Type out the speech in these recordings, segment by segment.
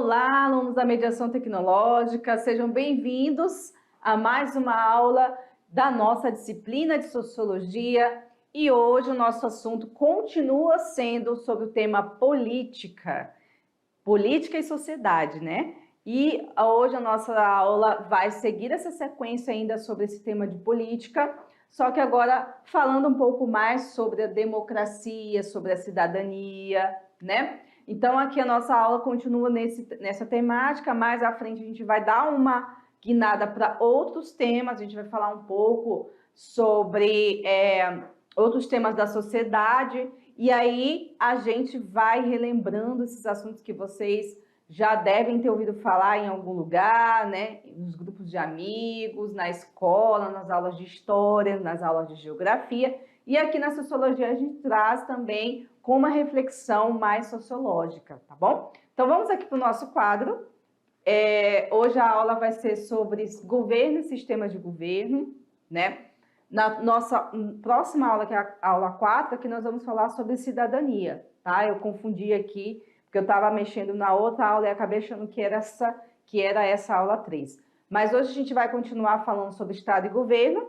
Olá, alunos da Mediação Tecnológica, sejam bem-vindos a mais uma aula da nossa disciplina de Sociologia e hoje o nosso assunto continua sendo sobre o tema política e sociedade, né? E hoje a nossa aula vai seguir essa sequência ainda sobre esse tema de política, só que agora falando um pouco mais sobre a democracia, sobre a cidadania, né? Então, aqui a nossa aula continua nessa temática, mais à frente a gente vai dar uma guinada para outros temas, a gente vai falar um pouco sobre outros temas da sociedade, e aí a gente vai relembrando esses assuntos que vocês já devem ter ouvido falar em algum lugar, né? Nos grupos de amigos, na escola, nas aulas de história, nas aulas de geografia, e aqui na sociologia a gente traz também com uma reflexão mais sociológica, tá bom? Então vamos aqui para o nosso quadro. Hoje a aula vai ser sobre governo e sistemas de governo, né? Na nossa próxima aula, que é a aula 4, aqui nós vamos falar sobre cidadania, tá? Eu confundi aqui, porque eu estava mexendo na outra aula e acabei achando que era essa aula 3. Mas hoje a gente vai continuar falando sobre Estado e governo,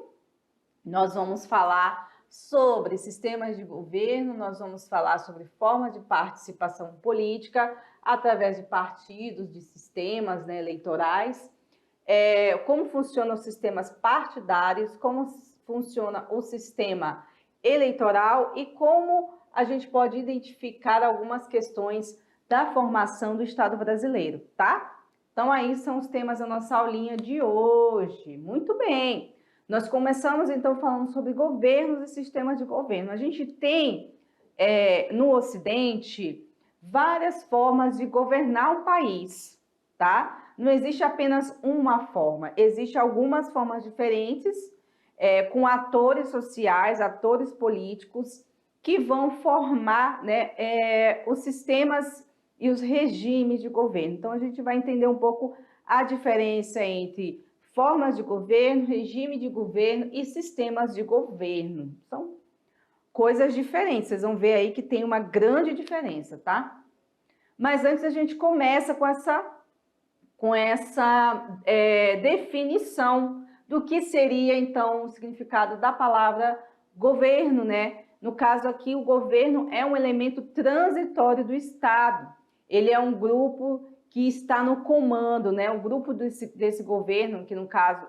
nós vamos falar sobre sistemas de governo, nós vamos falar sobre formas de participação política através de partidos, de sistemas, né, eleitorais, como funcionam os sistemas partidários, como funciona o sistema eleitoral e como a gente pode identificar algumas questões da formação do Estado brasileiro, tá? Então, aí são os temas da nossa aulinha de hoje. Muito bem! Nós começamos, então, falando sobre governos e sistemas de governo. A gente tem, no Ocidente, várias formas de governar um país, tá? Não existe apenas uma forma, existem algumas formas diferentes, com atores sociais, atores políticos, que vão formar, né, os sistemas e os regimes de governo. Então, a gente vai entender um pouco a diferença entre formas de governo, regime de governo e sistemas de governo. São coisas diferentes, vocês vão ver aí que tem uma grande diferença, tá? Mas antes a gente começa com essa definição do que seria, então, o significado da palavra governo, né? No caso aqui, o governo é um elemento transitório do Estado. Ele é um grupo que está no comando, né? O grupo desse governo, que no caso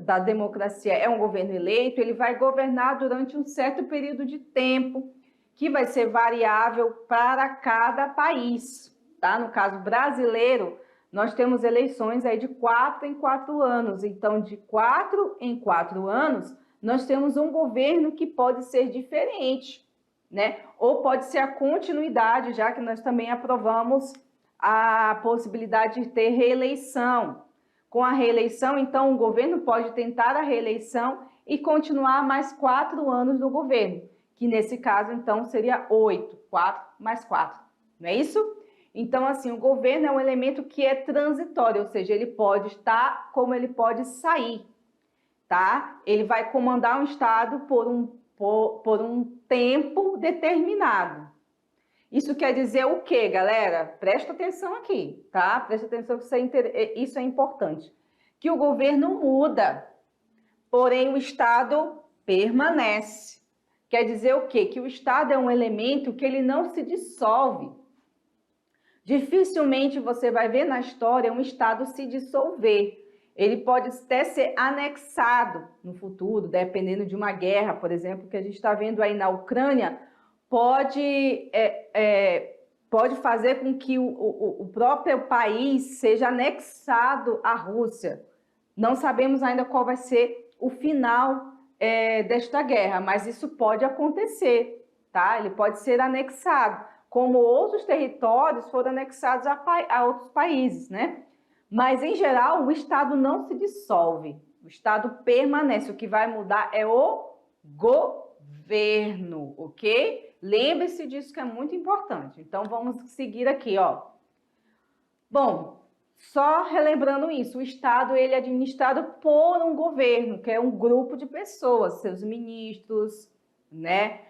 da democracia é um governo eleito, ele vai governar durante um certo período de tempo, que vai ser variável para cada país, tá? No caso brasileiro, nós temos eleições aí de 4 em 4 anos, então de 4 em 4 anos, nós temos um governo que pode ser diferente, né? Ou pode ser a continuidade, já que nós também aprovamos a possibilidade de ter reeleição. Com a reeleição, então, o governo pode tentar a reeleição e continuar mais 4 anos no governo, que nesse caso, então, seria 8, 4 mais 4, não é isso? Então, assim, o governo é um elemento que é transitório, ou seja, ele pode estar como ele pode sair, tá? Ele vai comandar um estado por um tempo determinado. Isso quer dizer o quê, galera? Presta atenção aqui, tá? Presta atenção que isso é importante. Que o governo muda, porém o Estado permanece. Quer dizer o quê? Que o Estado é um elemento que ele não se dissolve. Dificilmente você vai ver na história um Estado se dissolver. Ele pode até ser anexado no futuro, dependendo de uma guerra, por exemplo, que a gente está vendo aí na Ucrânia, pode fazer com que o próprio país seja anexado à Rússia. Não sabemos ainda qual vai ser o final desta guerra, mas isso pode acontecer, tá? Ele pode ser anexado, como outros territórios foram anexados a outros países, né? Mas, em geral, o Estado não se dissolve, o Estado permanece. O que vai mudar é o governo, ok? Lembre-se disso que é muito importante. Então, vamos seguir aqui, ó. Bom, só relembrando isso, o Estado ele é administrado por um governo, que é um grupo de pessoas, seus ministros, né?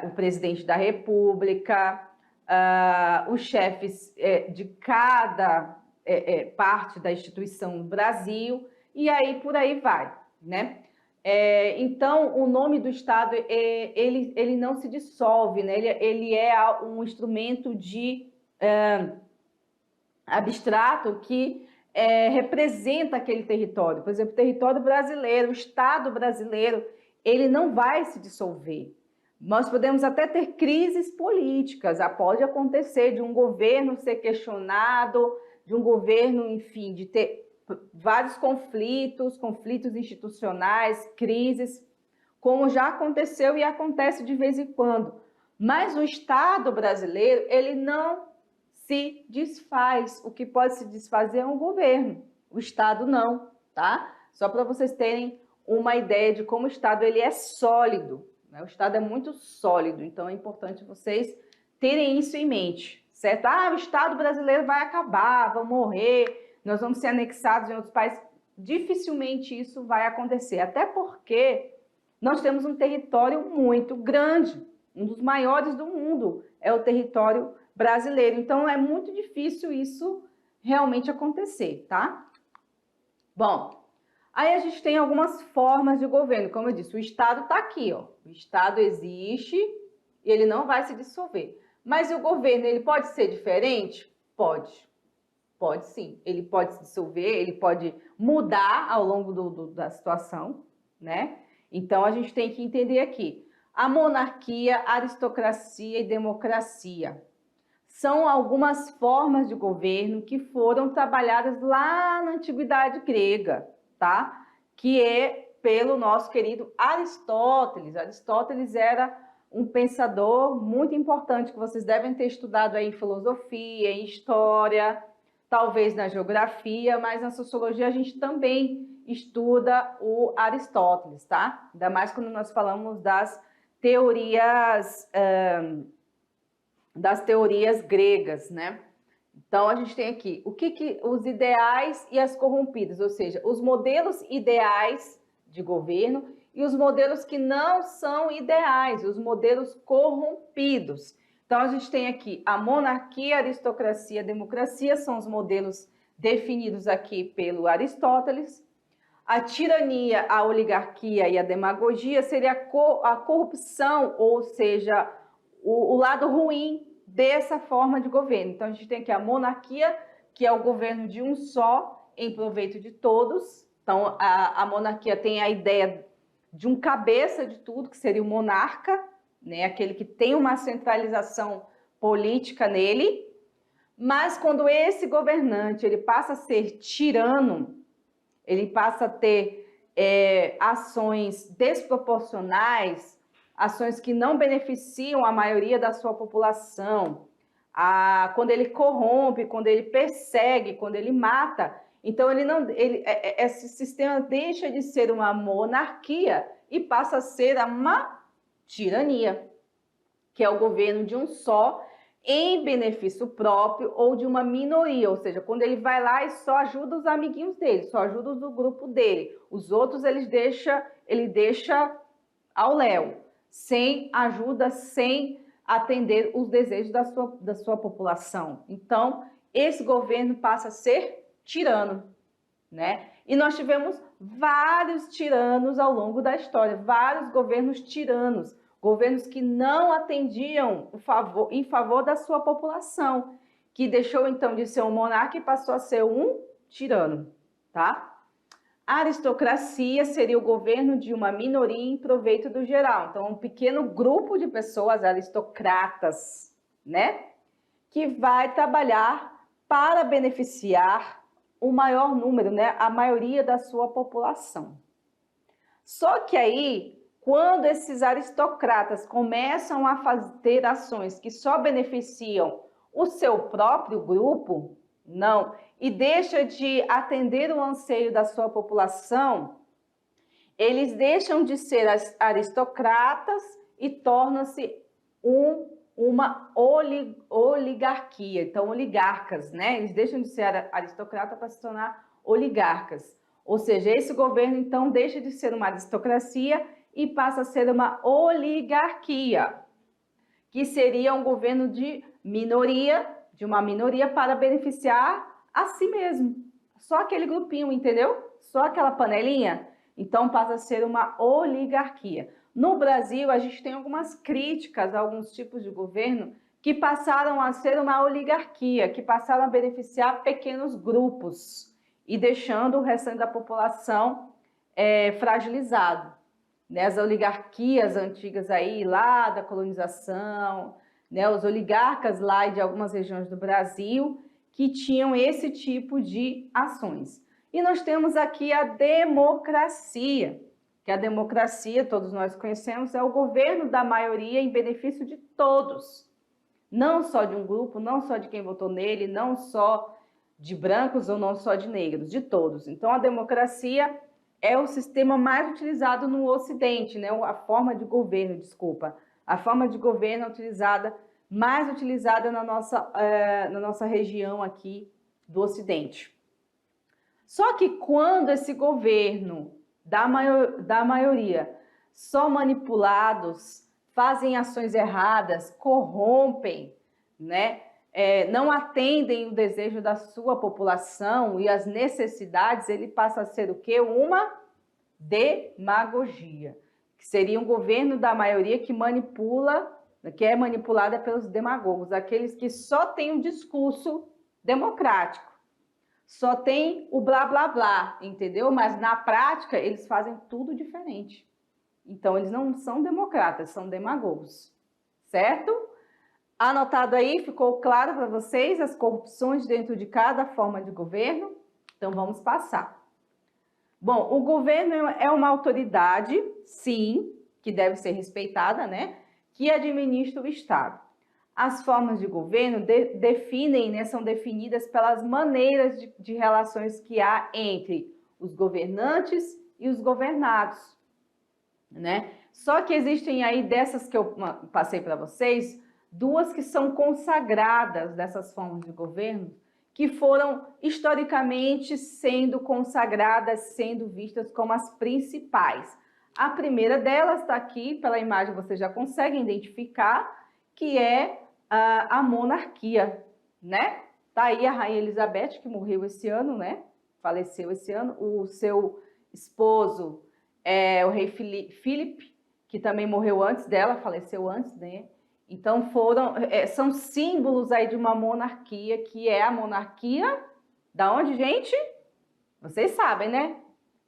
O presidente da República, os chefes de cada parte da instituição no Brasil, e aí por aí vai, né? Então, o nome do Estado, ele não se dissolve, né? Ele é um instrumento abstrato que representa aquele território. Por exemplo, o território brasileiro, o Estado brasileiro, ele não vai se dissolver. Nós podemos até ter crises políticas, pode acontecer de um governo ser questionado, de um governo, enfim, de ter vários conflitos institucionais, crises, como já aconteceu e acontece de vez em quando. Mas o Estado brasileiro, ele não se desfaz. O que pode se desfazer é um governo, o Estado não, tá? Só para vocês terem uma ideia de como o Estado ele é sólido, né? O Estado é muito sólido, então é importante vocês terem isso em mente, certo? O Estado brasileiro vai acabar, vão morrer, nós vamos ser anexados em outros países. Dificilmente isso vai acontecer, até porque nós temos um território muito grande, um dos maiores do mundo é o território brasileiro. Então, é muito difícil isso realmente acontecer, tá? Bom, aí a gente tem algumas formas de governo. Como eu disse, o Estado está aqui, ó. O Estado existe e ele não vai se dissolver. Mas o governo, ele pode ser diferente? Pode. Pode sim. Ele pode se dissolver, ele pode mudar ao longo da situação, né? Então, a gente tem que entender aqui. A monarquia, aristocracia e democracia são algumas formas de governo que foram trabalhadas lá na antiguidade grega, tá? Que é pelo nosso querido Aristóteles. Aristóteles era um pensador muito importante que vocês devem ter estudado aí em filosofia, em história, talvez na geografia, mas na sociologia a gente também estuda o Aristóteles, tá? Ainda mais quando nós falamos das teorias gregas, né? Então, a gente tem aqui os ideais e as corrompidas, ou seja, os modelos ideais de governo e os modelos que não são ideais, os modelos corrompidos. Então, a gente tem aqui a monarquia, a aristocracia, a democracia, são os modelos definidos aqui pelo Aristóteles. A tirania, a oligarquia e a demagogia seria a corrupção, ou seja, o lado ruim dessa forma de governo. Então, a gente tem aqui a monarquia, que é o governo de um só, em proveito de todos. Então, a monarquia tem a ideia de um cabeça de tudo, que seria o monarca, né? Aquele que tem uma centralização política nele. Mas quando esse governante ele passa a ser tirano, ele passa a ter ações desproporcionais, ações que não beneficiam a maioria da sua população, quando ele corrompe, quando ele persegue, quando ele mata, então esse sistema deixa de ser uma monarquia e passa a ser uma tirania, que é o governo de um só, em benefício próprio ou de uma minoria, ou seja, quando ele vai lá e só ajuda os amiguinhos dele, só ajuda os do grupo dele, os outros ele deixa ao léu, sem ajuda, sem atender os desejos da sua população. Então, esse governo passa a ser tirano, né? E nós tivemos vários tiranos ao longo da história, vários governos tiranos, governos que não atendiam em favor da sua população, que deixou então de ser um monarca e passou a ser um tirano, tá? A aristocracia seria o governo de uma minoria em proveito do geral. Então, um pequeno grupo de pessoas aristocratas, né? Que vai trabalhar para beneficiar o maior número, né? A maioria da sua população. Só que aí, quando esses aristocratas começam a fazer ações que só beneficiam o seu próprio grupo, não, e deixa de atender o anseio da sua população, eles deixam de ser aristocratas e tornam-se uma oligarquia. Então, oligarcas, né? Eles deixam de ser aristocratas para se tornar oligarcas. Ou seja, esse governo, então, deixa de ser uma aristocracia e passa a ser uma oligarquia, que seria um governo de minoria, de uma minoria para beneficiar a si mesmo. Só aquele grupinho, entendeu? Só aquela panelinha. Então passa a ser uma oligarquia. No Brasil, a gente tem algumas críticas a alguns tipos de governo que passaram a ser uma oligarquia, que passaram a beneficiar pequenos grupos e deixando o restante da população fragilizado. Né? As oligarquias antigas aí, lá da colonização, né? Os oligarcas lá de algumas regiões do Brasil que tinham esse tipo de ações. E nós temos aqui a democracia, que a democracia, todos nós conhecemos, é o governo da maioria em benefício de todos. Não só de um grupo, não só de quem votou nele, não só de brancos ou não só de negros, de todos. Então, a democracia é o sistema mais utilizado no Ocidente, né? A forma de governo, desculpa. A forma de governo mais utilizada na nossa região aqui do Ocidente. Só que quando esse governo da maioria são manipulados, fazem ações erradas, corrompem, né? Não atendem o desejo da sua população e as necessidades, ele passa a ser o quê? Uma demagogia, que seria um governo da maioria que manipula, que é manipulada pelos demagogos, aqueles que só têm um discurso democrático, só tem o blá blá blá, entendeu? Mas na prática eles fazem tudo diferente. Então eles não são democratas, são demagogos, certo? Anotado aí, ficou claro para vocês as corrupções dentro de cada forma de governo? Então vamos passar. Bom, o governo é uma autoridade, sim, que deve ser respeitada, né? Que administra o Estado. As formas de governo definem, né, são definidas pelas maneiras de relações que há entre os governantes e os governados, né? Só que existem aí dessas que eu passei para vocês, duas que são consagradas dessas formas de governo, que foram historicamente sendo consagradas, sendo vistas como as principais. A primeira delas está aqui, pela imagem vocês já conseguem identificar, que é a monarquia, né? Tá aí a Rainha Elizabeth, que morreu esse ano, né? Faleceu esse ano. O seu esposo é o rei Filipe, que também morreu antes dela, faleceu antes, né? Então são símbolos aí de uma monarquia, que é a monarquia da onde, gente? Vocês sabem, né?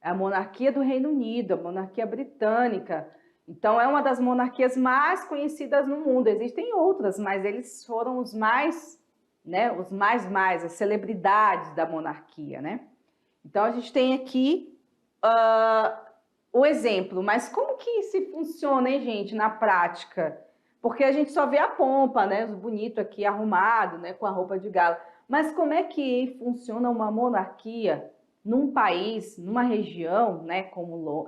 É a monarquia do Reino Unido, a monarquia britânica. Então é uma das monarquias mais conhecidas no mundo. Existem outras, mas eles foram os mais, né? Os mais, as celebridades da monarquia, né? Então a gente tem aqui o exemplo. Mas como que se funciona, hein, gente, na prática? Porque a gente só vê a pompa, né? Os bonitos aqui arrumado, né? Com a roupa de gala. Mas como é que funciona uma monarquia num país, numa região, né? Como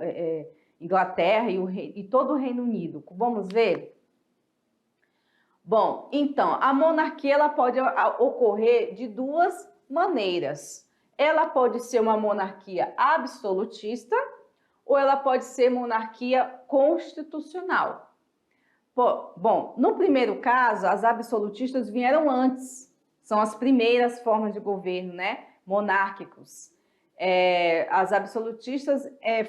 Inglaterra e todo o Reino Unido? Vamos ver? Bom, então, a monarquia ela pode ocorrer de duas maneiras. Ela pode ser uma monarquia absolutista ou ela pode ser monarquia constitucional. Bom, no primeiro caso, as absolutistas vieram antes. São as primeiras formas de governo, né? Monárquicos. As absolutistas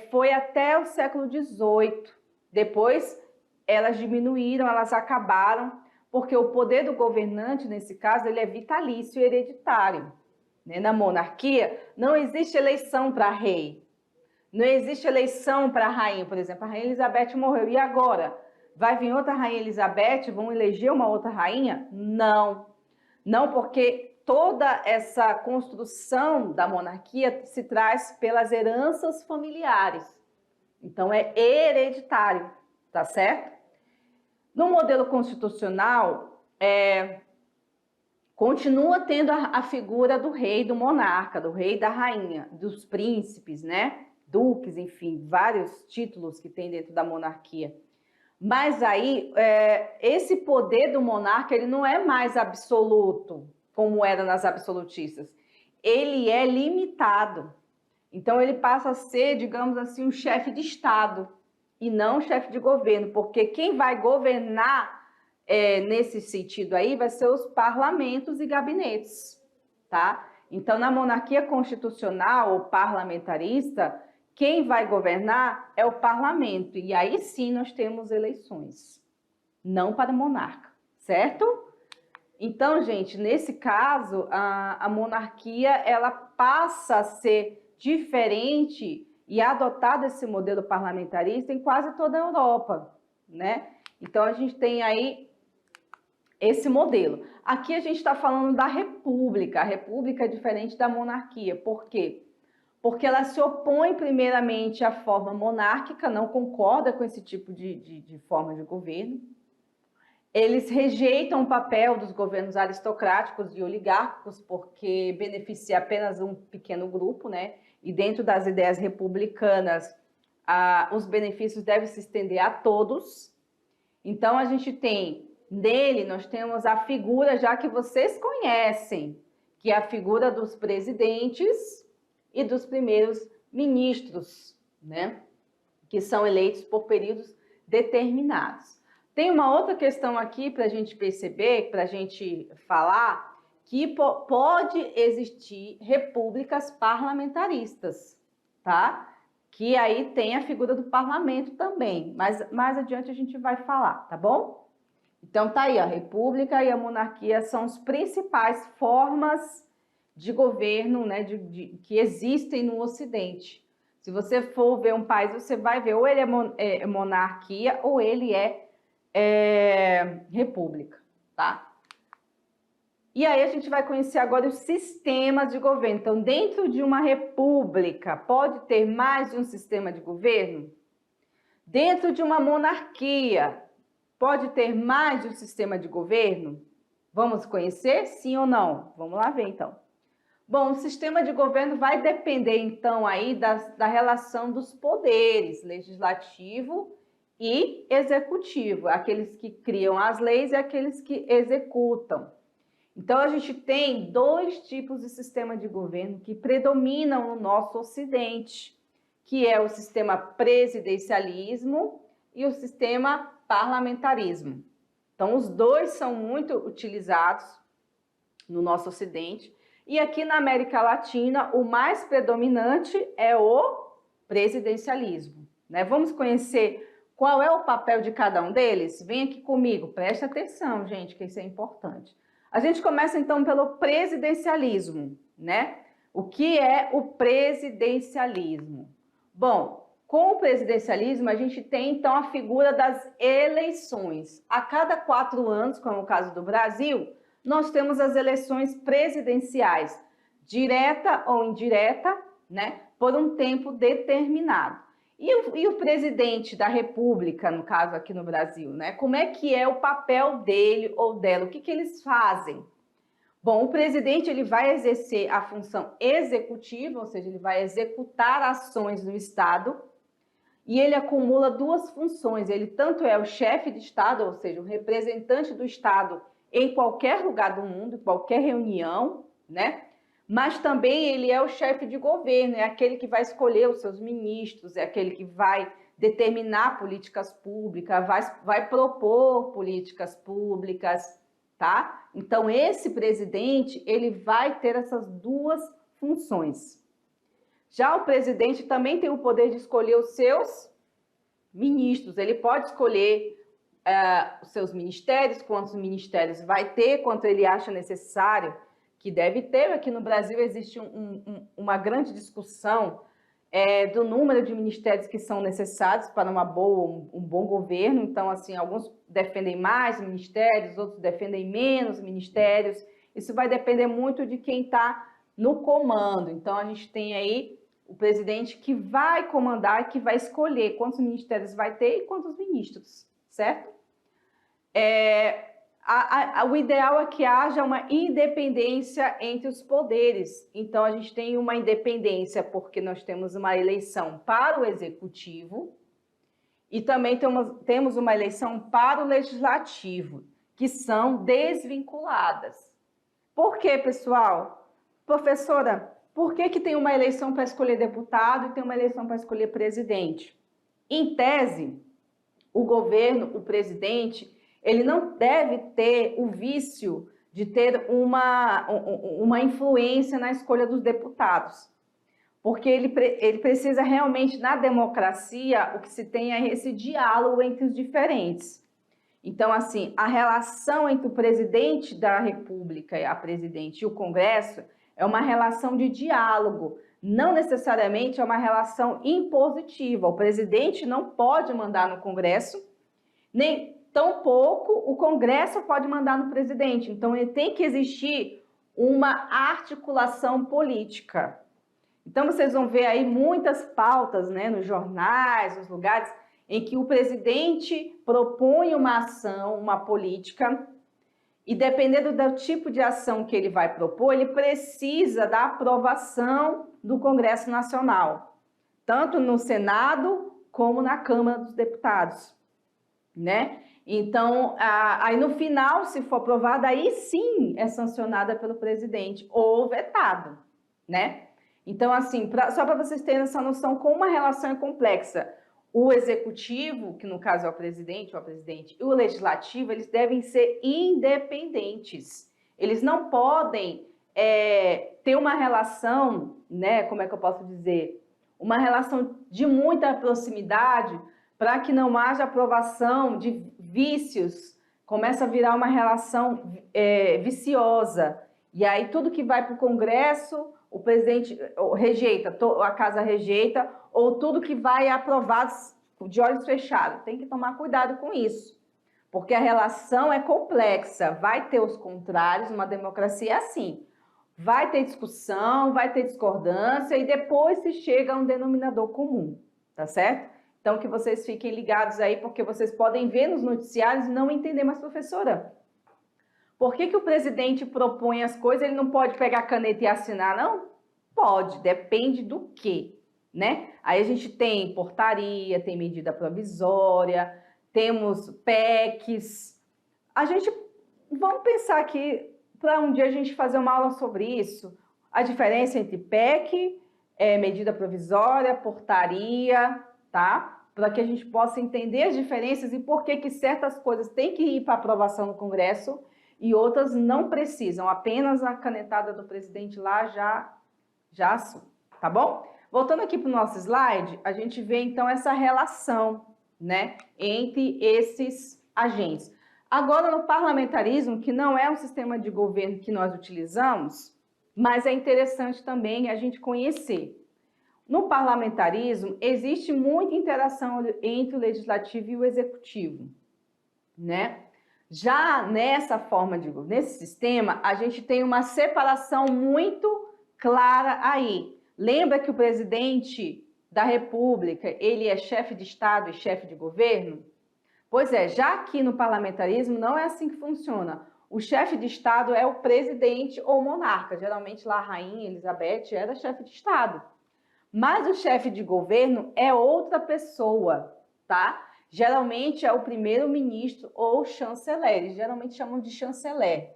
foi até o século XVIII. Depois, elas diminuíram, elas acabaram, porque o poder do governante, nesse caso, ele é vitalício e hereditário. Né? Na monarquia, não existe eleição para rei. Não existe eleição para rainha. Por exemplo, a Rainha Elizabeth morreu. E agora? Vai vir outra Rainha Elizabeth? Vão eleger uma outra rainha? Não. Não, porque toda essa construção da monarquia se traz pelas heranças familiares. Então, é hereditário, tá certo? No modelo constitucional, continua tendo a figura do rei, do monarca, do rei e da rainha, dos príncipes, né? Duques, enfim, vários títulos que tem dentro da monarquia. Mas aí, esse poder do monarca, ele não é mais absoluto, como era nas absolutistas. Ele é limitado. Então, ele passa a ser, digamos assim, um chefe de Estado e não um chefe de governo, porque quem vai governar nesse sentido aí, vai ser os parlamentos e gabinetes, tá? Então, na monarquia constitucional ou parlamentarista, quem vai governar é o parlamento. E aí sim nós temos eleições, não para monarca, certo? Então, gente, nesse caso, a monarquia ela passa a ser diferente e adotar esse modelo parlamentarista em quase toda a Europa, né? Então, a gente tem aí esse modelo. Aqui a gente está falando da república. A república é diferente da monarquia. Por quê? Porque ela se opõe primeiramente à forma monárquica, não concorda com esse tipo de forma de governo. Eles rejeitam o papel dos governos aristocráticos e oligárquicos, porque beneficia apenas um pequeno grupo, né? E dentro das ideias republicanas, os benefícios devem se estender a todos. Então, a gente tem, nele, nós temos a figura já que vocês conhecem, que é a figura dos presidentes e dos primeiros ministros, né? Que são eleitos por períodos determinados. Tem uma outra questão aqui para a gente perceber, para a gente falar, que pode existir repúblicas parlamentaristas, tá? Que aí tem a figura do parlamento também, mas mais adiante a gente vai falar, tá bom? Então tá aí, a república e a monarquia são as principais formas de governo, né, que existem no Ocidente. Se você for ver um país, você vai ver ou ele é monarquia ou ele é república, tá? E aí a gente vai conhecer agora os sistemas de governo. Então, dentro de uma república, pode ter mais de um sistema de governo? Dentro de uma monarquia, pode ter mais de um sistema de governo? Vamos conhecer, sim ou não? Vamos lá ver, então. Bom, o sistema de governo vai depender, então, aí da relação dos poderes, legislativo e executivo, aqueles que criam as leis e aqueles que executam. Então, a gente tem dois tipos de sistema de governo que predominam no nosso Ocidente, que é o sistema presidencialismo e o sistema parlamentarismo. Então, os dois são muito utilizados no nosso Ocidente. E aqui na América Latina, o mais predominante é o presidencialismo, né? Vamos conhecer qual é o papel de cada um deles? Vem aqui comigo, preste atenção, gente, que isso é importante. A gente começa então pelo presidencialismo, né? O que é o presidencialismo? Bom, com o presidencialismo a gente tem então a figura das eleições. A cada 4 anos, como é o caso do Brasil, nós temos as eleições presidenciais, direta ou indireta, né? Por um tempo determinado. E o presidente da República, no caso aqui no Brasil, né? Como é que é o papel dele ou dela? O que eles fazem? Bom, o presidente ele vai exercer a função executiva, ou seja, ele vai executar ações no Estado, e ele acumula 2 funções. Ele tanto é o chefe de Estado, ou seja, o representante do Estado em qualquer lugar do mundo, em qualquer reunião, né? Mas também ele é o chefe de governo, é aquele que vai escolher os seus ministros, é aquele que vai determinar políticas públicas, vai propor políticas públicas, tá? Então, esse presidente, ele vai ter essas 2 funções. Já o presidente também tem o poder de escolher os seus ministros, ele pode escolher os seus ministérios, quantos ministérios vai ter, quanto ele acha necessário, que deve ter. Aqui no Brasil existe uma grande discussão do número de ministérios que são necessários para um bom governo. Então, assim, alguns defendem mais ministérios, outros defendem menos ministérios. Isso vai depender muito de quem está no comando. Então, a gente tem aí o presidente que vai comandar, que vai escolher quantos ministérios vai ter e quantos ministros, certo? O ideal é que haja uma independência entre os poderes. Então, a gente tem uma independência porque nós temos uma eleição para o executivo e também temos uma eleição para o legislativo, que são desvinculadas. Por quê, pessoal? Professora, por que tem uma eleição para escolher deputado e tem uma eleição para escolher presidente? Em tese, o governo, o presidente, ele não deve ter o vício de ter uma influência na escolha dos deputados, porque ele precisa realmente, na democracia, o que se tem é esse diálogo entre os diferentes. Então, assim, a relação entre o presidente da República, a presidente, e o Congresso é uma relação de diálogo, não necessariamente é uma relação impositiva. O presidente não pode mandar no Congresso, nem tampouco o Congresso pode mandar no presidente. Então, ele tem que existir uma articulação política. Então, vocês vão ver aí muitas pautas, né, nos jornais, nos lugares, em que o presidente propõe uma ação, uma política, e dependendo do tipo de ação que ele vai propor, ele precisa da aprovação do Congresso Nacional, tanto no Senado como na Câmara dos Deputados, né? Então, aí no final, se for aprovada, aí sim é sancionada pelo presidente ou vetado, né? Então, assim, só para vocês terem essa noção como uma relação é complexa, o executivo, que no caso é o presidente ou a presidente, e o legislativo, eles devem ser independentes. Eles não podem ter uma relação, né, como é que eu posso dizer, uma relação de muita proximidade para que não haja aprovação de vícios, começa a virar uma relação viciosa. E aí tudo que vai para o Congresso, o presidente rejeita, a casa rejeita, ou tudo que vai aprovado de olhos fechados. Tem que tomar cuidado com isso, porque a relação é complexa, vai ter os contrários, uma democracia é assim. Vai ter discussão, vai ter discordância e depois se chega a um denominador comum, tá certo? Então que vocês fiquem ligados aí, porque vocês podem ver nos noticiários e não entender, mas professora, por que o presidente propõe as coisas, ele não pode pegar a caneta e assinar, não? Pode, depende do quê, né? Aí a gente tem portaria, tem medida provisória, temos PECs. Vamos pensar aqui, para um dia a gente fazer uma aula sobre isso, a diferença entre PEC, medida provisória, portaria, tá? Para que a gente possa entender as diferenças e por que certas coisas têm que ir para aprovação no Congresso e outras não precisam, apenas a canetada do presidente lá já assume, tá bom? Voltando aqui para o nosso slide, a gente vê então essa relação, né, entre esses agentes. Agora, no parlamentarismo, que não é um sistema de governo que nós utilizamos, mas é interessante também a gente conhecer. No parlamentarismo, existe muita interação entre o legislativo e o executivo, né? Já nessa forma de governo, nesse sistema, a gente tem uma separação muito clara aí. Lembra que o presidente da República, ele é chefe de Estado e chefe de governo? Pois é, já aqui no parlamentarismo não é assim que funciona. O chefe de Estado é o presidente ou monarca. Geralmente lá a rainha Elizabeth era chefe de Estado. Mas o chefe de governo é outra pessoa, tá? Geralmente é o primeiro-ministro ou chanceler. Eles geralmente chamam de chanceler.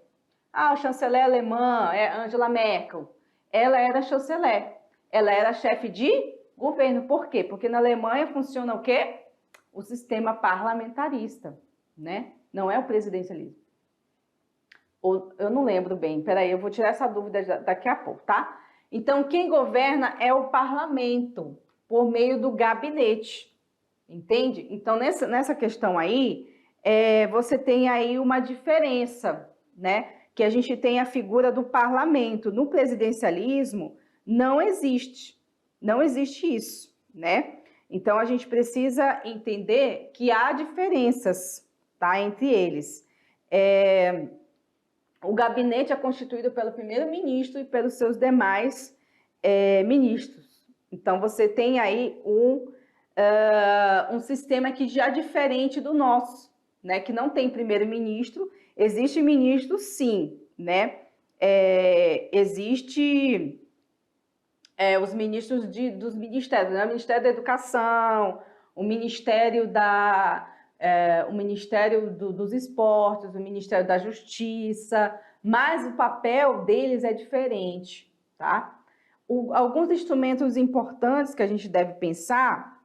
Ah, o chanceler alemã é Angela Merkel. Ela era chanceler. Ela era chefe de governo. Por quê? Porque na Alemanha funciona o quê? O sistema parlamentarista, né? Não é o presidencialismo. Eu não lembro bem. Peraí, eu vou tirar essa dúvida daqui a pouco, tá? Então, quem governa é o parlamento, por meio do gabinete. Entende? Então, nessa questão aí, você tem aí uma diferença, né? Que a gente tem a figura do parlamento. No presidencialismo, não existe isso, né? Então, a gente precisa entender que há diferenças, tá, entre eles. O gabinete é constituído pelo primeiro-ministro e pelos seus demais ministros. Então, você tem aí um sistema que já é diferente do nosso, né? Que não tem primeiro-ministro. Existe ministro, sim, né? Existe os ministros dos ministérios, né? O Ministério da Educação, o Ministério dos Esportes, o Ministério da Justiça, mas o papel deles é diferente, tá? Alguns instrumentos importantes que a gente deve pensar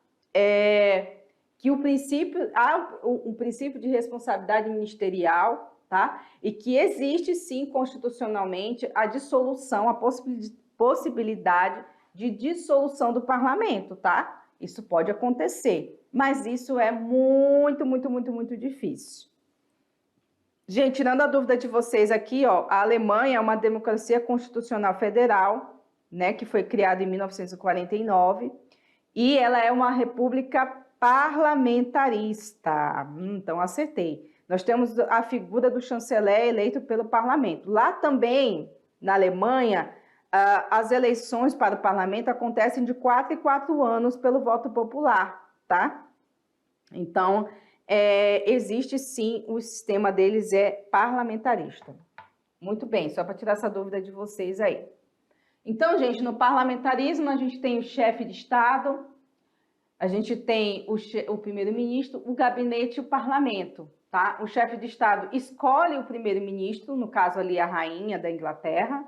que que o princípio, há um princípio de responsabilidade ministerial, tá? E que existe, sim, constitucionalmente, a dissolução, a possibilidade de dissolução do parlamento, tá? Isso pode acontecer, mas isso é muito difícil. Gente, tirando a dúvida de vocês aqui, ó, a Alemanha é uma democracia constitucional federal, né, que foi criada em 1949, e ela é uma república parlamentarista. Então, acertei. Nós temos a figura do chanceler eleito pelo parlamento. Lá também, na Alemanha, as eleições para o parlamento acontecem de 4 em 4 anos pelo voto popular, tá? Então, existe sim, o sistema deles é parlamentarista. Muito bem, só para tirar essa dúvida de vocês aí. Então, gente, no parlamentarismo a gente tem o chefe de Estado, a gente tem o primeiro-ministro, o gabinete e o parlamento, tá? O chefe de Estado escolhe o primeiro-ministro, no caso ali a rainha da Inglaterra,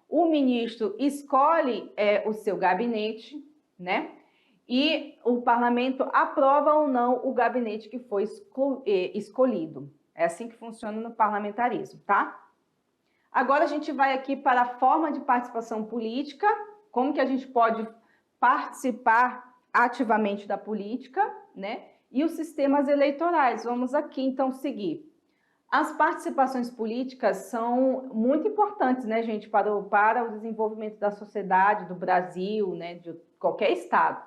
o ministro escolhe o seu gabinete, né? E o parlamento aprova ou não o gabinete que foi escolhido. É assim que funciona no parlamentarismo, tá? Agora a gente vai aqui para a forma de participação política, como que a gente pode participar ativamente da política, né? E os sistemas eleitorais. Vamos aqui então seguir. As participações políticas são muito importantes, né, gente, para o desenvolvimento da sociedade, do Brasil, né, de qualquer estado.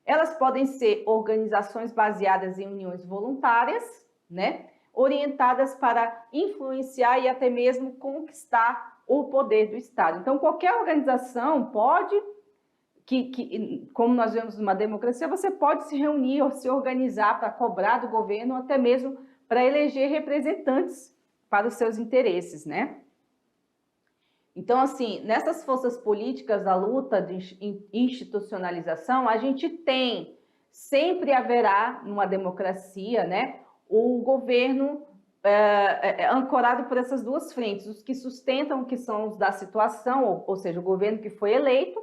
Elas podem ser organizações baseadas em uniões voluntárias, né, orientadas para influenciar e até mesmo conquistar o poder do Estado. Então, qualquer organização pode, como nós vemos numa democracia, você pode se reunir ou se organizar para cobrar do governo, ou até mesmo para eleger representantes para os seus interesses, né? Então, assim, nessas forças políticas da luta de institucionalização, a gente tem, sempre haverá, numa democracia, né, o governo ancorado por essas duas frentes, os que sustentam, que são os da situação, ou seja, o governo que foi eleito,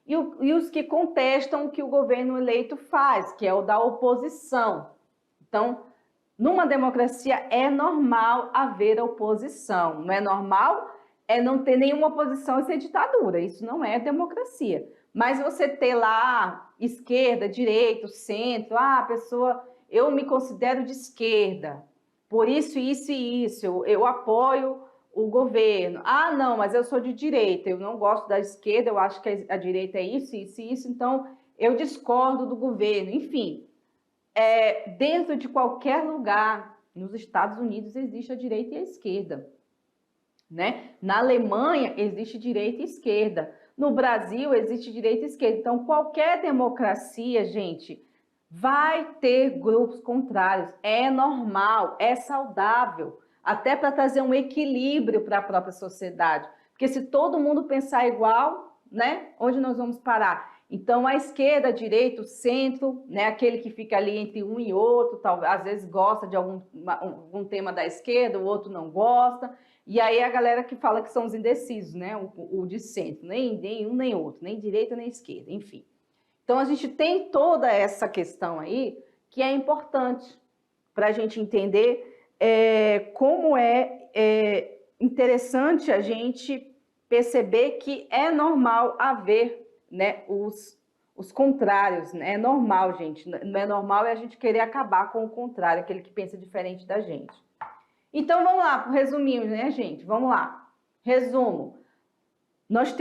e os que contestam o que o governo eleito faz, que é o da oposição. Então, numa democracia é normal haver oposição, não é normal não ter nenhuma oposição e ser ditadura, isso não é democracia. Mas você ter lá esquerda, direita, centro, eu me considero de esquerda, por isso, isso e isso, eu apoio o governo. Não, mas eu sou de direita, eu não gosto da esquerda, eu acho que a direita é isso, isso e isso, então eu discordo do governo, enfim. Dentro de qualquer lugar, nos Estados Unidos existe a direita e a esquerda, né? Na Alemanha existe direita e esquerda, no Brasil existe direita e esquerda. Então, qualquer democracia, gente, vai ter grupos contrários, é normal, é saudável, até para trazer um equilíbrio para a própria sociedade, porque se todo mundo pensar igual, né, onde nós vamos parar? Então, a esquerda, a direita, o centro, né, aquele que fica ali entre um e outro, talvez, às vezes gosta de algum tema da esquerda, o outro não gosta, e aí a galera que fala que são os indecisos, né, o de centro, nem um nem outro, nem direita nem esquerda, enfim. Então, a gente tem toda essa questão aí que é importante para a gente entender como é interessante a gente perceber que é normal haver, né, os contrários, né? É normal, gente. Não é normal a gente querer acabar com o contrário, aquele que pensa diferente da gente. Então, vamos lá, resumimos, né, gente? Vamos lá. Resumo. Nós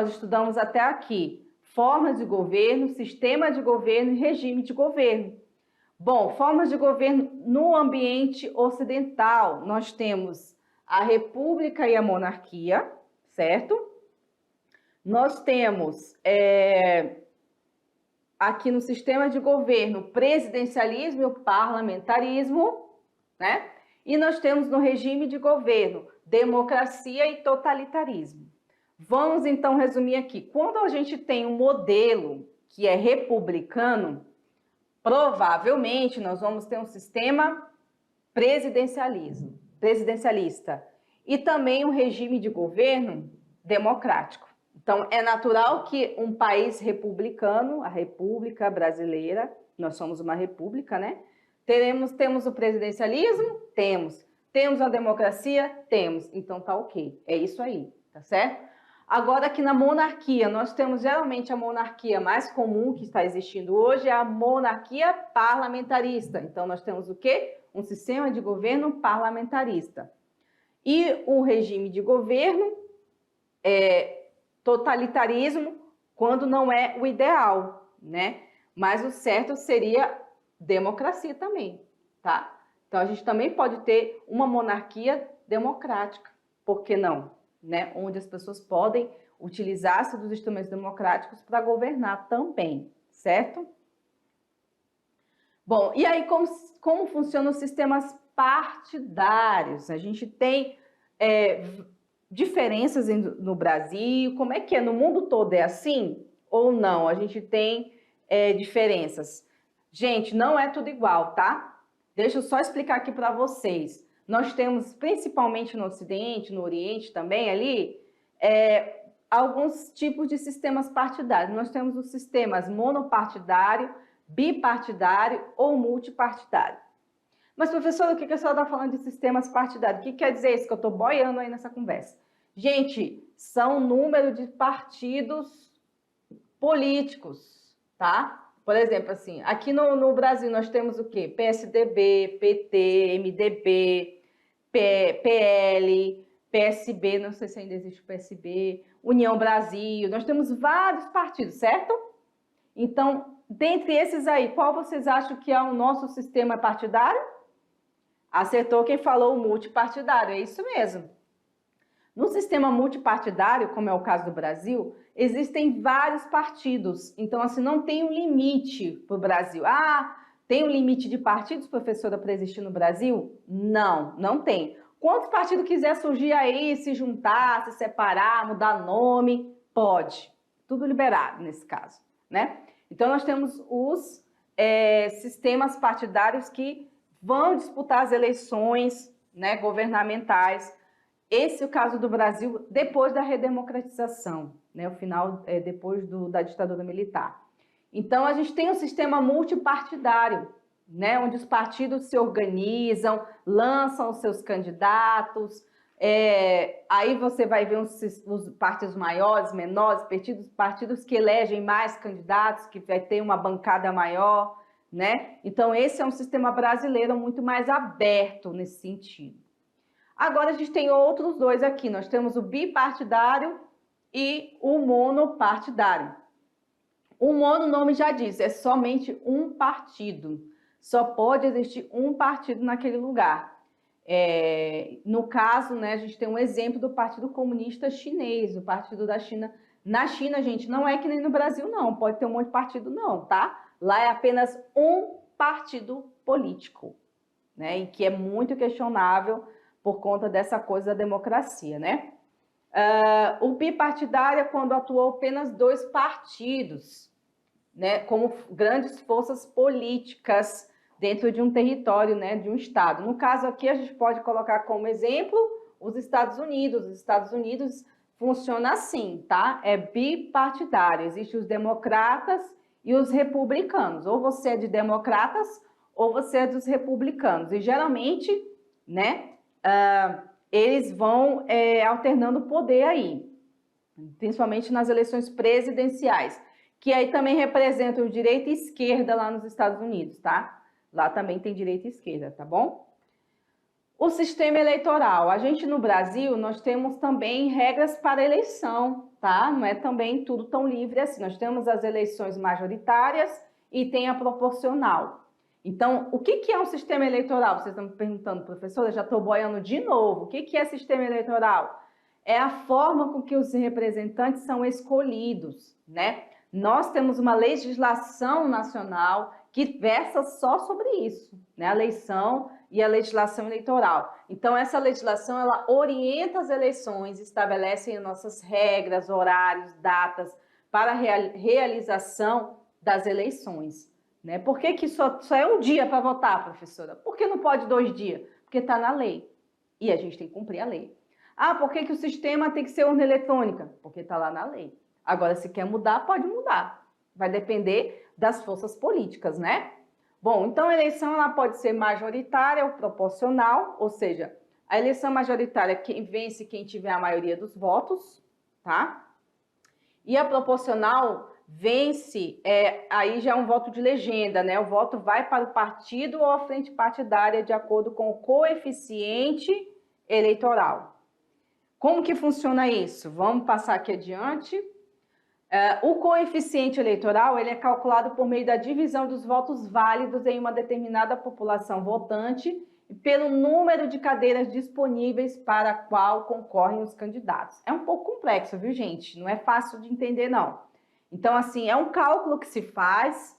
estudamos até aqui formas de governo, sistema de governo e regime de governo. Bom, formas de governo no ambiente ocidental, nós temos a república e a monarquia, certo? Nós temos aqui no sistema de governo o presidencialismo e o parlamentarismo, né? E nós temos no regime de governo democracia e totalitarismo. Vamos então resumir aqui. Quando a gente tem um modelo que é republicano, provavelmente nós vamos ter um sistema presidencialista e também um regime de governo democrático. Então, é natural que um país republicano, a República Brasileira, nós somos uma república, né? Temos o presidencialismo? Temos. Temos a democracia? Temos. Então tá ok. É isso aí, tá certo? Agora aqui na monarquia, nós temos geralmente a monarquia mais comum que está existindo hoje, é a monarquia parlamentarista. Então nós temos o quê? Um sistema de governo parlamentarista. E o regime de governo é totalitarismo, quando não é o ideal, né? Mas o certo seria democracia também, tá? Então a gente também pode ter uma monarquia democrática, por que não? Né? Onde as pessoas podem utilizar-se dos instrumentos democráticos para governar também, certo? Bom, e aí como funcionam os sistemas partidários? A gente tem diferenças no Brasil, como é que é? No mundo todo é assim ou não? A gente tem diferenças. Gente, não é tudo igual, tá? Deixa eu só explicar aqui para vocês. Nós temos, principalmente no Ocidente, no Oriente também ali, alguns tipos de sistemas partidários. Nós temos os sistemas monopartidário, bipartidário ou multipartidário. Mas, professora, o que a senhora está falando de sistemas partidários? O que quer dizer isso que eu estou boiando aí nessa conversa? Gente, são número de partidos políticos, tá? Por exemplo, assim, aqui no Brasil nós temos o quê? PSDB, PT, MDB, PL, PSB, não sei se ainda existe o PSB, União Brasil, nós temos vários partidos, certo? Então, dentre esses aí, qual vocês acham que é o nosso sistema partidário? Acertou quem falou o multipartidário, é isso mesmo. No sistema multipartidário, como é o caso do Brasil, existem vários partidos. Então, assim, não tem um limite para o Brasil. Ah, tem um limite de partidos, professora, para existir no Brasil? Não, não tem. Quantos partidos quiser surgir aí, se juntar, se separar, mudar nome, pode. Tudo liberado nesse caso, né? Então, nós temos os sistemas partidários que vão disputar as eleições, né, governamentais. Esse é o caso do Brasil depois da redemocratização, né, o final depois da ditadura militar. Então, a gente tem um sistema multipartidário, né, onde os partidos se organizam, lançam os seus candidatos, aí você vai ver os partidos maiores, menores, partidos que elegem mais candidatos, que vai ter uma bancada maior, né? Então, esse é um sistema brasileiro muito mais aberto nesse sentido. Agora, a gente tem outros dois aqui. Nós temos o bipartidário e o monopartidário. O mono, o nome já diz, é somente um partido. Só pode existir um partido naquele lugar. No caso, né, a gente tem um exemplo do Partido Comunista Chinês, o Partido da China. Na China, gente, não é que nem no Brasil, não. Pode ter um monte de partido, não, tá? Lá é apenas um partido político, né? E que é muito questionável por conta dessa coisa da democracia, né? O bipartidário é quando atuou apenas dois partidos, né? Como grandes forças políticas dentro de um território, né? De um estado. No caso aqui, a gente pode colocar como exemplo os Estados Unidos. Os Estados Unidos funciona assim, tá? É bipartidário. Existem os democratas e os republicanos. Ou você é de democratas ou você é dos republicanos. E geralmente, né, eles vão alternando o poder aí, principalmente nas eleições presidenciais, que aí também representam direita e esquerda lá nos Estados Unidos, tá? Lá também tem direita e esquerda, tá bom? O sistema eleitoral. A gente no Brasil, nós temos também regras para eleição, tá? Não é também tudo tão livre assim. Nós temos as eleições majoritárias e tem a proporcional. Então, o que é um sistema eleitoral? Vocês estão me perguntando, professora, já estou boiando de novo. O que é sistema eleitoral? É a forma com que os representantes são escolhidos, né? Nós temos uma legislação nacional que versa só sobre isso, né? A eleição e a legislação eleitoral. Então, essa legislação, ela orienta as eleições, estabelece nossas regras, horários, datas para a realização das eleições, né? Por que só é um dia para votar, professora? Por que não pode 2 dias? Porque está na lei e a gente tem que cumprir a lei. Ah, por que o sistema tem que ser urna eletrônica? Porque está lá na lei. Agora, se quer mudar, pode mudar. Vai depender das forças políticas, né? Bom, então a eleição ela pode ser majoritária ou proporcional, ou seja, a eleição majoritária quem vence quem tiver a maioria dos votos, tá? E a proporcional vence, aí já é um voto de legenda, né? O voto vai para o partido ou a frente partidária de acordo com o coeficiente eleitoral. Como que funciona isso? Vamos passar aqui adiante. O coeficiente eleitoral ele é calculado por meio da divisão dos votos válidos em uma determinada população votante pelo número de cadeiras disponíveis para a qual concorrem os candidatos. É um pouco complexo, viu, gente? Não é fácil de entender, não. Então, assim, é um cálculo que se faz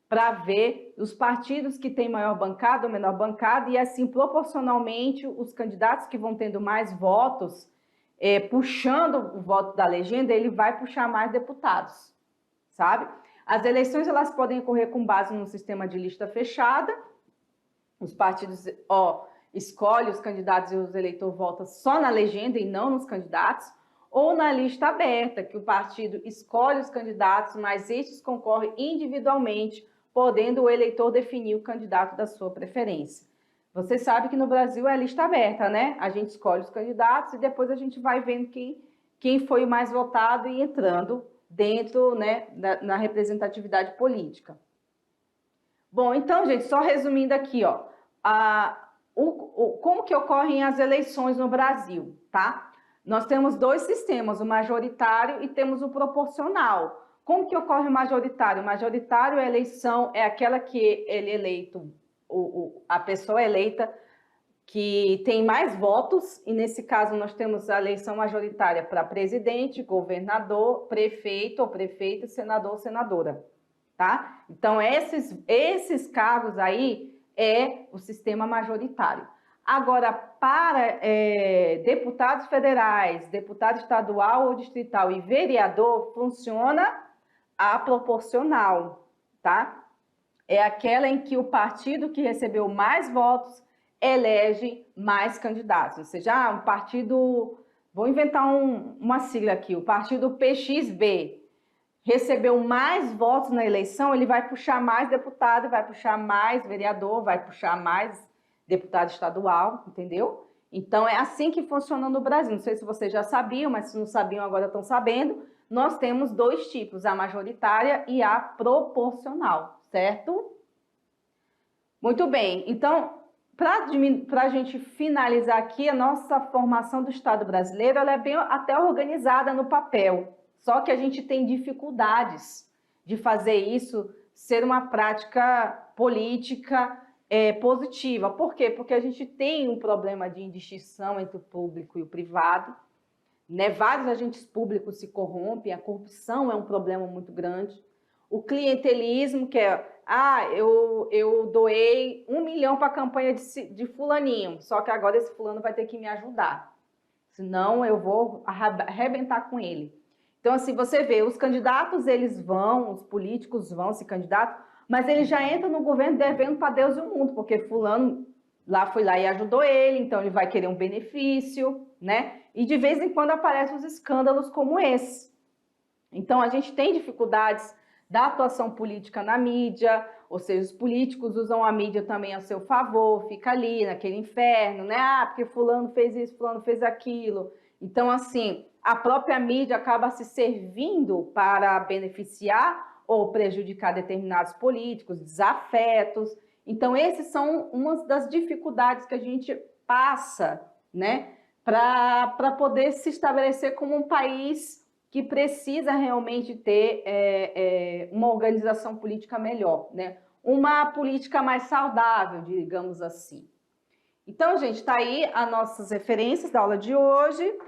para ver os partidos que têm maior bancada ou menor bancada e, assim, proporcionalmente, os candidatos que vão tendo mais votos, puxando o voto da legenda, ele vai puxar mais deputados, sabe? As eleições, elas podem ocorrer com base no sistema de lista fechada. Os partidos, escolhem os candidatos e os eleitores votam só na legenda e não nos candidatos, ou na lista aberta, que o partido escolhe os candidatos, mas estes concorrem individualmente, podendo o eleitor definir o candidato da sua preferência. Você sabe que no Brasil é lista aberta, né? A gente escolhe os candidatos e depois a gente vai vendo quem foi o mais votado e entrando dentro, né, na representatividade política. Bom, então, gente, só resumindo aqui, como que ocorrem as eleições no Brasil, tá? Nós temos dois sistemas, o majoritário e temos o proporcional. Como que ocorre o majoritário? O majoritário, a eleição é aquela que ele é eleito, a pessoa eleita que tem mais votos, e nesse caso nós temos a eleição majoritária para presidente, governador, prefeito ou prefeita, senador ou senadora, tá? Então, esses cargos aí é o sistema majoritário. Agora, para deputados federais, deputado estadual ou distrital e vereador, funciona a proporcional, tá? É aquela em que o partido que recebeu mais votos elege mais candidatos. Ou seja, um partido, vou inventar uma sigla aqui, o partido PXB recebeu mais votos na eleição, ele vai puxar mais deputado, vai puxar mais vereador, vai puxar mais deputado estadual, entendeu? Então, é assim que funciona no Brasil. Não sei se vocês já sabiam, mas se não sabiam, agora estão sabendo. Nós temos dois tipos, a majoritária e a proporcional, certo? Muito bem. Então, para a gente finalizar aqui, a nossa formação do Estado brasileiro ela é bem até organizada no papel, só que a gente tem dificuldades de fazer isso ser uma prática política positiva. Por quê? Porque a gente tem um problema de indistinção entre o público e o privado, né? Vários agentes públicos se corrompem, a corrupção é um problema muito grande. O clientelismo, que é, eu doei 1 milhão para a campanha de fulaninho, só que agora esse fulano vai ter que me ajudar, senão eu vou arrebentar com ele. Então, assim, você vê, os candidatos, os políticos vão se candidatar, mas eles já entram no governo devendo para Deus e o mundo, porque fulano foi lá e ajudou ele, então ele vai querer um benefício, né? E de vez em quando aparecem os escândalos como esse. Então, a gente tem dificuldades da atuação política na mídia, ou seja, os políticos usam a mídia também a seu favor, fica ali naquele inferno, né? Porque fulano fez isso, fulano fez aquilo. Então, assim, a própria mídia acaba se servindo para beneficiar ou prejudicar determinados políticos, desafetos. Então, esses são umas das dificuldades que a gente passa, né, para poder se estabelecer como um país que precisa realmente ter uma organização política melhor, né? Uma política mais saudável, digamos assim. Então, gente, está aí as nossas referências da aula de hoje.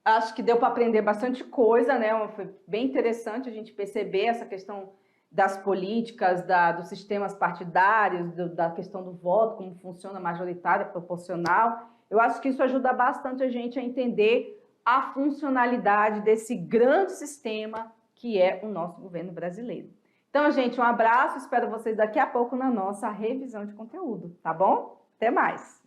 Acho que deu para aprender bastante coisa, né? Foi bem interessante a gente perceber essa questão das políticas, dos sistemas partidários, da questão do voto, como funciona majoritária, proporcional. Eu acho que isso ajuda bastante a gente a entender a funcionalidade desse grande sistema que é o nosso governo brasileiro. Então, gente, um abraço, espero vocês daqui a pouco na nossa revisão de conteúdo, tá bom? Até mais!